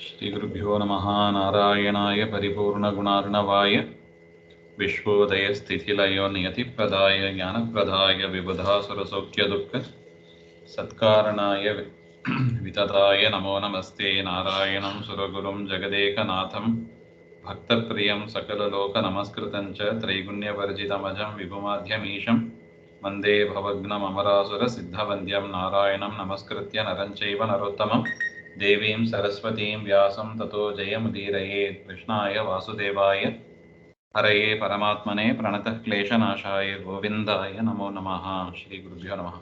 श्रीगुरुभ्यो नमः। नारायणाय परिपूर्णगुणार्णवाय विश्वोदयस्थितिलयो नियतिप्रदाय ज्ञानप्रदाय विबुधासुरसौख्यदुःख सत्कारणाय वितताय नमो नमस्ते। नारायणं सुरगुरुं जगदेकनाथं भक्तप्रियं सकललोकनमस्कृतं च त्रैगुण्यवर्जितमजं विभुमाध्यमीशं वन्दे भवघ्नममरासुरसिद्धवन्द्यं। नारायणं नमस्कृत्य नरं चैव नरोत्तमं देवीं सरस्वतीं व्यासं ततो जयमुदीरयेत्। कृष्णाय वासुदेवाय हरये परमात्मने प्रणतः क्लेशनाशाय गोविंदाय नमो नमः। ಶ್ರೀ ಗುರುಭ್ಯೋ ನಮಃ.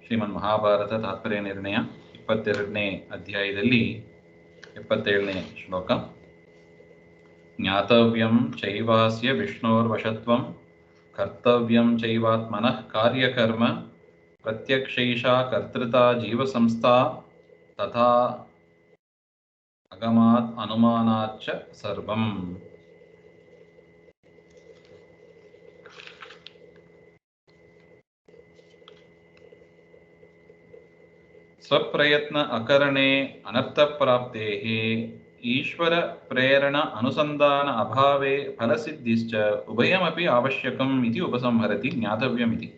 ಶ್ರೀಮನ್ ಮಹಾಭಾರತ ತಾತ್ಪರ್ಯ ನಿರ್ಣಯ 22ನೇ ಅಧ್ಯಾಯದಲ್ಲಿ 77ನೇ ಶ್ಲೋಕ. ಜ್ಞಾತವ್ಯಂ ಚೈವಾಸ್ಯ ವಿಷ್ಣೋರ್ವಶತ್ವಂ ಕರ್ತವ್ಯಂ ಚೈವಾತ್ಮನಃ ಕಾರ್ಯಕರ್ಮ ಪ್ರತ್ಯಕ್ಷೈಷಾ ಕರ್ತೃತಾ ಜೀವಸಂಸ್ಥಾ ತಥಾ ಅಗಮಾತ್ ಅನುಮಾನಾಚ್ಚ ಸರ್ವಂ. ಸ್ವಪ್ರಯತ್ನ ಅಕರಣೆ ಅನರ್ಥ ಪ್ರಾಪ್ತೇಃ ಈಶ್ವರ ಪ್ರೇರಣ ಅನುಸಂಧಾನ ಅಭಾವೇ ಫಲಸಿದ್ಧಿಶ್ಚ ಉಭಯಮಪಿ ಅವಶ್ಯಕಂ ಇತಿ ಉಪಸಂಹರತಿ ಜ್ಞಾತವ್ಯಮಿತಿ.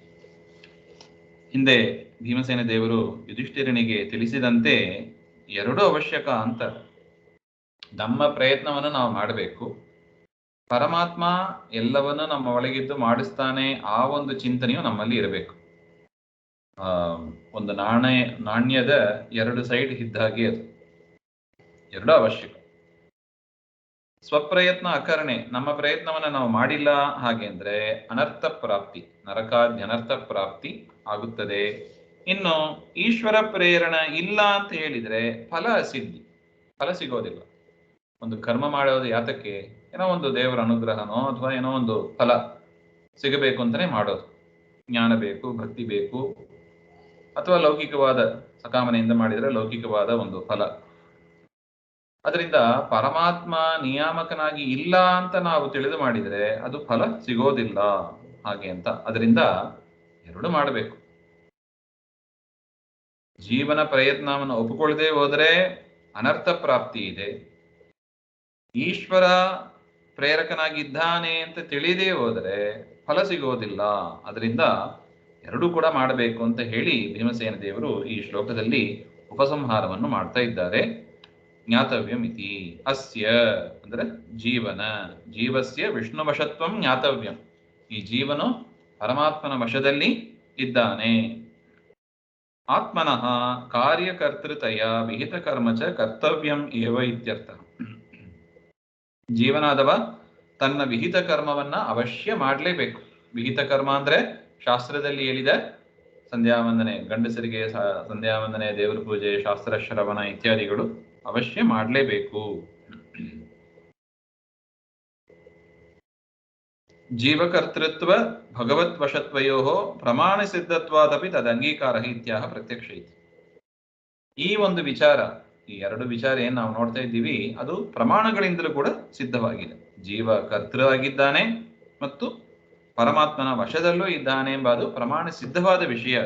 ಹಿಂದೆ ಭೀಮಸೇನ ದೇವರು ಯುಧಿಷ್ಠಿರನಿಗೆ ತಿಳಿಸಿದಂತೆ ಎರಡು ಅವಶ್ಯಕ ಅಂತ. ನಮ್ಮ ಪ್ರಯತ್ನವನ್ನು ನಾವು ಮಾಡಬೇಕು, ಪರಮಾತ್ಮ ಎಲ್ಲವನ್ನೂ ನಮ್ಮ ಒಳಗಿದ್ದು ಮಾಡಿಸ್ತಾನೆ, ಆ ಒಂದು ಚಿಂತನೆಯು ನಮ್ಮಲ್ಲಿ ಇರಬೇಕು. ಒಂದು ನಾಣ್ಯದ ಎರಡು ಸೈಡ್ ಇದ್ದಾಗೆ ಅದು ಎರಡು ಅವಶ್ಯಕ. ಸ್ವಪ್ರಯತ್ನ ಅಕರಣೆ, ನಮ್ಮ ಪ್ರಯತ್ನವನ್ನು ನಾವು ಮಾಡಿಲ್ಲ ಹಾಗೆಂದ್ರೆ ಅನರ್ಥ ಪ್ರಾಪ್ತಿ, ನರಕಾದ್ಯನರ್ಥ ಪ್ರಾಪ್ತಿ ಆಗುತ್ತದೆ. ಇನ್ನು ಈಶ್ವರ ಪ್ರೇರಣ ಇಲ್ಲ ಅಂತ ಹೇಳಿದ್ರೆ ಫಲ ಸಿದ್ಧಿ, ಫಲ ಸಿಗೋದಿಲ್ಲ. ಒಂದು ಕರ್ಮ ಮಾಡೋದು ಯಾತಕ್ಕೆ? ಏನೋ ಒಂದು ದೇವರ ಅನುಗ್ರಹನೋ ಅಥವಾ ಏನೋ ಒಂದು ಫಲ ಸಿಗಬೇಕು ಅಂತಾನೆ ಮಾಡೋದು. ಜ್ಞಾನ ಬೇಕು, ಭಕ್ತಿ ಬೇಕು, ಅಥವಾ ಲೌಕಿಕವಾದ ಸಕಾಮನೆಯಿಂದ ಮಾಡಿದರೆ ಲೌಕಿಕವಾದ ಒಂದು ಫಲ. ಅದರಿಂದ ಪರಮಾತ್ಮ ನಿಯಾಮಕನಾಗಿ ಇಲ್ಲ ಅಂತ ನಾವು ತಿಳಿದು ಮಾಡಿದರೆ ಅದು ಫಲ ಸಿಗೋದಿಲ್ಲ ಹಾಗೆ ಅಂತ. ಅದರಿಂದ ಎರಡು ಮಾಡಬೇಕು. ಜೀವನ ಪ್ರಯತ್ನವನ್ನು ಒಪ್ಪಿಕೊಳ್ಳದೆ ಹೋದರೆ ಅನರ್ಥ ಪ್ರಾಪ್ತಿ ಇದೆ. ಈಶ್ವರ ಪ್ರೇರಕನಾಗಿದ್ದಾನೆ ಅಂತ ತಿಳಿದೇ ಹೋದರೆ ಫಲ ಸಿಗೋದಿಲ್ಲ. ಅದರಿಂದ ಎರಡೂ ಕೂಡ ಮಾಡಬೇಕು ಅಂತ ಹೇಳಿ ಭೀಮಸೇನ ದೇವರು ಈ ಶ್ಲೋಕದಲ್ಲಿ ಉಪಸಂಹಾರವನ್ನು ಮಾಡ್ತಾ ಇದ್ದಾರೆ. ಜ್ಞಾತವ್ಯಮಿತಿ ಅಸ್ಯ ಅಂದ್ರೆ ಜೀವನ, ಜೀವಸ್ಯ ವಿಷ್ಣುವಶತ್ವಂ ಜ್ಞಾತವ್ಯಂ. ಈ ಜೀವನು ಪರಮಾತ್ಮನ ವಶದಲ್ಲಿ ಇದ್ದಾನೆ. ಆತ್ಮನಃ ಕಾರ್ಯಕರ್ತೃತಯ ವಿಹಿತ ಕರ್ಮ ಚ ಕರ್ತವ್ಯಂ ಏವ ಇತ್ಯರ್ಥ. ಜೀವನಾದವ ತನ್ನ ವಿಹಿತ ಕರ್ಮವನ್ನ ಅವಶ್ಯ ಮಾಡಲೇಬೇಕು. ವಿಹಿತ ಕರ್ಮ ಅಂದ್ರೆ ಶಾಸ್ತ್ರದಲ್ಲಿ ಹೇಳಿದ ಸಂಧ್ಯಾವಂದನೆ, ಗಂಡಸರಿಗೆ ಸಂಧ್ಯಾವಂದನೆ, ದೇವರ ಪೂಜೆ, ಶಾಸ್ತ್ರ ಶ್ರವಣ ಇತ್ಯಾದಿಗಳು ಅವಶ್ಯ ಮಾಡಲೇಬೇಕು. ಜೀವಕರ್ತೃತ್ವ ಭಗವತ್ ವಶತ್ವಯೋ ಪ್ರಮಾಣ ಸಿದ್ಧತ್ವಾದಪಿ ತದಂಗೀಕಾರ ಇತ್ಯಾಹ ಪ್ರತ್ಯಕ್ಷ ಇತಿ. ಈ ಒಂದು ವಿಚಾರ, ಈ ಎರಡು ವಿಚಾರ ಏನ್ ನಾವು ನೋಡ್ತಾ ಇದ್ದೀವಿ, ಅದು ಪ್ರಮಾಣಗಳಿಂದಲೂ ಕೂಡ ಸಿದ್ಧವಾಗಿದೆ. ಜೀವ ಕರ್ತೃ ಆಗಿದ್ದಾನೆ ಮತ್ತು ಪರಮಾತ್ಮನ ವಶದಲ್ಲೂ ಇದ್ದಾನೆ ಎಂಬ ಅದು ಪ್ರಮಾಣ ಸಿದ್ಧವಾದ ವಿಷಯ.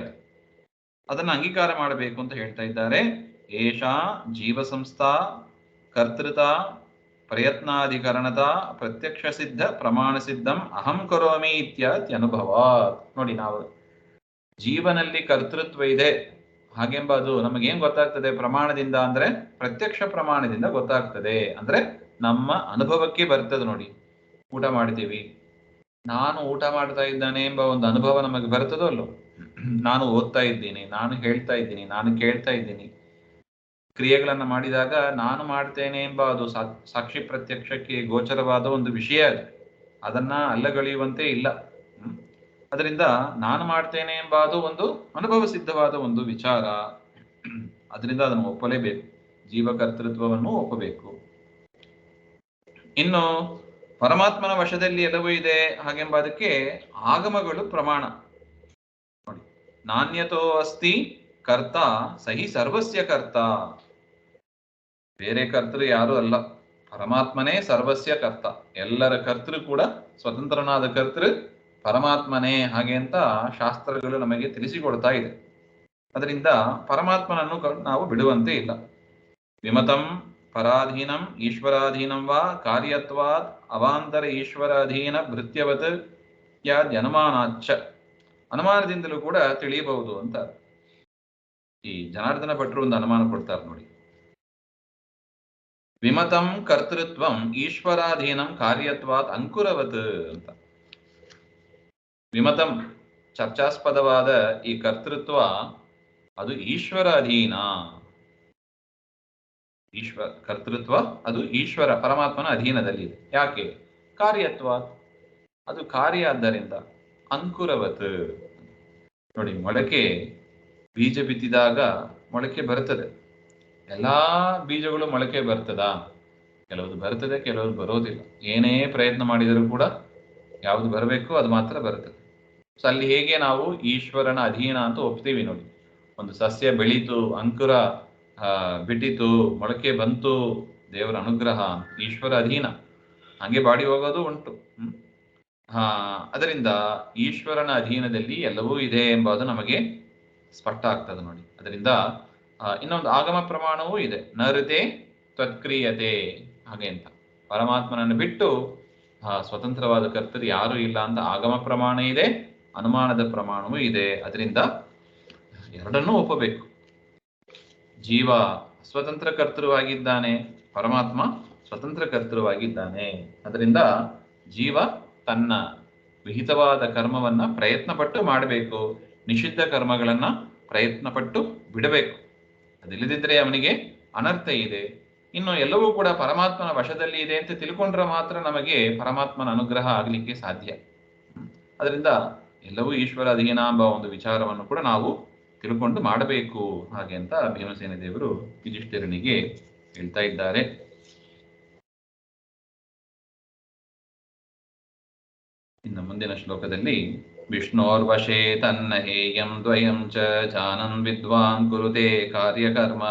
ಅದನ್ನು ಅಂಗೀಕಾರ ಮಾಡಬೇಕು ಅಂತ ಹೇಳ್ತಾ ಇದ್ದಾರೆ. ಏಷಾ ಜೀವ ಸಂಸ್ಥಾ ಕರ್ತೃತ ಪ್ರಯತ್ನಾಧಿಕರಣತ ಪ್ರತ್ಯಕ್ಷ ಸಿದ್ಧ ಪ್ರಮಾಣ ಸಿದ್ಧಂ ಅಹಂ ಕರೋಮಿ ಇತ್ಯಾದಿ ಅನುಭವ. ನೋಡಿ, ನಾವು ಜೀವನಲ್ಲಿ ಕರ್ತೃತ್ವ ಇದೆ ಹಾಗೆಂಬ ಅದು ನಮಗೇನ್ ಗೊತ್ತಾಗ್ತದೆ ಪ್ರಮಾಣದಿಂದ ಅಂದ್ರೆ ಪ್ರತ್ಯಕ್ಷ ಪ್ರಮಾಣದಿಂದ ಗೊತ್ತಾಗ್ತದೆ. ಅಂದ್ರೆ ನಮ್ಮ ಅನುಭವಕ್ಕೆ ಬರ್ತದೆ. ನೋಡಿ, ಊಟ ಮಾಡ್ತೀವಿ, ನಾನು ಊಟ ಮಾಡ್ತಾ ಇದ್ದಾನೆ ಎಂಬ ಒಂದು ಅನುಭವ ನಮಗೆ ಬರ್ತದೋ ಅಲ್ಲೋ. ನಾನು ಓದ್ತಾ ಇದ್ದೀನಿ, ನಾನು ಹೇಳ್ತಾ ಇದ್ದೀನಿ, ನಾನು ಕೇಳ್ತಾ ಇದ್ದೀನಿ. ಕ್ರಿಯೆಗಳನ್ನ ಮಾಡಿದಾಗ ನಾನು ಮಾಡ್ತೇನೆ ಎಂಬ ಅದು ಸಾಕ್ಷಿ ಪ್ರತ್ಯಕ್ಷಕ್ಕೆ ಗೋಚರವಾದ ಒಂದು ವಿಷಯ ಅದು. ಅದನ್ನ ಅಲ್ಲಗಳೆಯುವಂತೆ ಇಲ್ಲ. ಅದರಿಂದ ನಾನು ಮಾಡ್ತೇನೆ ಎಂಬ ಅದು ಒಂದು ಅನುಭವ ಸಿದ್ಧವಾದ ಒಂದು ವಿಚಾರ. ಅದರಿಂದ ಅದನ್ನು ಒಪ್ಪಲೇಬೇಕು. ಜೀವಕರ್ತೃತ್ವವನ್ನು ಒಪ್ಪಬೇಕು. ಇನ್ನು ಪರಮಾತ್ಮನ ವಶದಲ್ಲಿ ಎಲ್ಲವೂ ಇದೆ ಹಾಗೆಂಬ ಅದಕ್ಕೆ ಆಗಮಗಳು ಪ್ರಮಾಣ. ನೋಡಿ, ನಾಣ್ಯತೋ ಅಸ್ತಿ ಕರ್ತ ಸಹಿ ಸರ್ವಸ್ಯ ಕರ್ತ. ಬೇರೆ ಕರ್ತೃ ಯಾರು ಅಲ್ಲ, ಪರಮಾತ್ಮನೇ ಸರ್ವಸ್ಯ ಕರ್ತ. ಎಲ್ಲರ ಕರ್ತೃ ಕೂಡ ಸ್ವತಂತ್ರನಾದ ಕರ್ತೃ ಪರಮಾತ್ಮನೇ ಹಾಗೆ ಅಂತ ಶಾಸ್ತ್ರಗಳು ನಮಗೆ ತಿಳಿಸಿಕೊಡ್ತಾ ಇದೆ. ಅದರಿಂದ ಪರಮಾತ್ಮನನ್ನು ನಾವು ಬಿಡುವಂತೆ ಇಲ್ಲ. ವಿಮತಂ ಪರಾಧೀನಂ ಈಶ್ವರಾಧೀನಂ ವಾ ಕಾರ್ಯತ್ವಾತ್ ಅವಾಂತರ ಈಶ್ವರಾಧೀನ ಭೃತ್ಯವತ್ ಅನುಮಾನಾಚ್ಚ. ಅನುಮಾನದಿಂದಲೂ ಕೂಡ ತಿಳಿಯಬಹುದು ಅಂತ ಈ ಜನಾರ್ದನ ಭಟ್ರು ಒಂದು ಅನುಮಾನ ಕೊಡ್ತಾರೆ ನೋಡಿ. ವಿಮತಂ ಕರ್ತೃತ್ವಂ ಈಶ್ವರಾಧೀನಂ ಕಾರ್ಯತ್ವಾತ್ ಅಂಕುರವತ್ ಅಂತ. ವಿಮತಂ ಚರ್ಚಾಸ್ಪದವಾದ ಈ ಕರ್ತೃತ್ವ ಅದು ಈಶ್ವರ ಅಧೀನ. ಕರ್ತೃತ್ವ ಅದು ಈಶ್ವರ ಪರಮಾತ್ಮನ ಅಧೀನದಲ್ಲಿದೆ. ಯಾಕೆ? ಕಾರ್ಯತ್ವ ಅದು ಕಾರ್ಯ ಆದ್ದರಿಂದ. ಅಂಕುರವತ್ ನೋಡಿ, ಮೊಳಕೆ ಬೀಜ ಬಿತ್ತಿದಾಗ ಮೊಳಕೆ ಬರ್ತದೆ. ಎಲ್ಲಾ ಬೀಜಗಳು ಮೊಳಕೆ ಬರ್ತದ? ಕೆಲವುದು ಬರ್ತದೆ, ಕೆಲವುದು ಬರೋದಿಲ್ಲ. ಏನೇ ಪ್ರಯತ್ನ ಮಾಡಿದರೂ ಕೂಡ ಯಾವುದು ಬರಬೇಕು ಅದು ಮಾತ್ರ ಬರ್ತದೆ. ಸೊ ಅಲ್ಲಿ ಹೇಗೆ ನಾವು ಈಶ್ವರನ ಅಧೀನ ಅಂತ ಒಪ್ತೀವಿ ನೋಡಿ. ಒಂದು ಸಸ್ಯ ಬೆಳೀತು, ಅಂಕುರ ಬಿಟ್ಟಿತು, ಮೊಳಕೆ ಬಂತು, ದೇವರ ಅನುಗ್ರಹ, ಈಶ್ವರ ಅಧೀನ. ಹಂಗೆ ಬಾಡಿ ಹೋಗೋದು ಉಂಟು. ಅದರಿಂದ ಈಶ್ವರನ ಅಧೀನದಲ್ಲಿ ಎಲ್ಲವೂ ಇದೆ ಎಂಬುದು ನಮಗೆ ಸ್ಪಷ್ಟ ಆಗ್ತದೆ ನೋಡಿ. ಅದರಿಂದ ಇನ್ನೊಂದು ಆಗಮ ಪ್ರಮಾಣವೂ ಇದೆ, ನರತೆ ತ್ವತ್ಕ್ರಿಯತೆ ಹಾಗೆ ಅಂತ. ಪರಮಾತ್ಮನನ್ನು ಬಿಟ್ಟು ಸ್ವತಂತ್ರವಾದ ಕರ್ತರು ಯಾರೂ ಇಲ್ಲ ಅಂತ ಆಗಮ ಪ್ರಮಾಣ ಇದೆ, ಅನುಮಾನದ ಪ್ರಮಾಣವೂ ಇದೆ. ಅದರಿಂದ ಎರಡನ್ನೂ ಒಪ್ಪಬೇಕು. ಜೀವ ಸ್ವತಂತ್ರ ಕರ್ತೃವಾಗಿದ್ದಾನೆ, ಪರಮಾತ್ಮ ಸ್ವತಂತ್ರ ಕರ್ತೃವಾಗಿದ್ದಾನೆ. ಅದರಿಂದ ಜೀವ ತನ್ನ ವಿಹಿತವಾದ ಕರ್ಮವನ್ನ ಪ್ರಯತ್ನಪಟ್ಟು ಮಾಡಬೇಕು, ನಿಷಿದ್ಧ ಕರ್ಮಗಳನ್ನ ಪ್ರಯತ್ನಪಟ್ಟು ಬಿಡಬೇಕು. ಅದಿಲ್ಲದಿದ್ದರೆ ಅವನಿಗೆ ಅನರ್ಥ ಇದೆ. ಇನ್ನು ಎಲ್ಲವೂ ಕೂಡ ಪರಮಾತ್ಮನ ವಶದಲ್ಲಿ ಇದೆ ಅಂತ ತಿಳ್ಕೊಂಡ್ರೆ ಮಾತ್ರ ನಮಗೆ ಪರಮಾತ್ಮನ ಅನುಗ್ರಹ ಆಗಲಿಕ್ಕೆ ಸಾಧ್ಯ. ಅದರಿಂದ ಎಲ್ಲವೂ ಈಶ್ವರ ಅಧೀನ ಎಂಬ ಒಂದು ವಿಚಾರವನ್ನು ಕೂಡ ನಾವು ತಿಳ್ಕೊಂಡು ಮಾಡಬೇಕು ಹಾಗೆ ಅಂತ ಭೀಮಸೇನ ದೇವರು ಯುಧಿಷ್ಠಿರನಿಗೆ ಹೇಳ್ತಾ ಇದ್ದಾರೆ. ಇನ್ನು ಮುಂದಿನ ಶ್ಲೋಕದಲ್ಲಿ ವಿಷ್ಣೋರ್ವಶೇ ತನ್ನ ಹೇಯಂ ದ್ವಯಂ ಚ ಜಾನನ್ ವಿದ್ವಾನ್ ಕುರುತೆ ಕಾರ್ಯಕರ್ಮ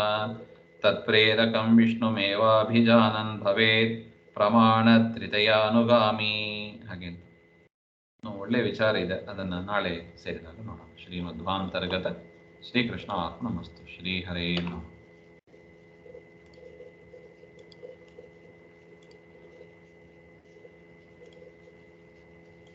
ತತ್ಪ್ರೇರಕಂ ವಿಷ್ಣುಮೇವಾಭಿಜಾನನ್ ಭವೇತ್ ಪ್ರಮಾಣ ತ್ರಿತಯಾನುಗಾಮಿ ಹಾಗೆ. ಒಳ್ಳೆ ವಿಚಾರ ಇದೆ, ಅದನ್ನ ನಾಳೆ ಸೇರಿದಾಗ ನೋಡೋಣ. ಶ್ರೀಮಧ್ವಾಂತರ್ಗತ ಶ್ರೀಕೃಷ್ಣ ಆತ್ಮನಮಸ್ತು. ಶ್ರೀ ಹರೇ ನಮಃ.